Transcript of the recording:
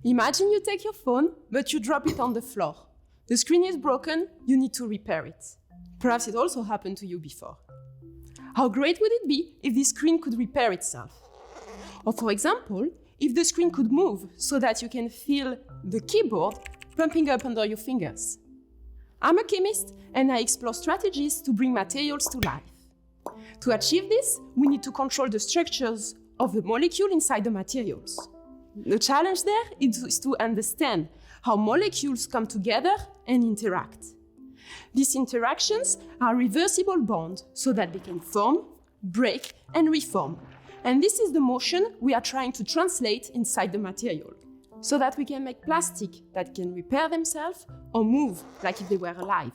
Imagine you take your phone, but you drop it on the floor. The screen is broken, you need to repair it. Perhaps it also happened to you before. How great would it be if this screen could repair itself? Or for example, if the screen could move so that you can feel the keyboard pumping up under your fingers. I'm a chemist and I explore strategies to bring materials to life. To achieve this, we need to control the structures of the molecule inside the materials. The challenge there is to understand how molecules come together and interact. These interactions are reversible bonds so that they can form, break, and reform. And this is the motion we are trying to translate inside the material, so that we can make plastic that can repair themselves or move like if they were alive.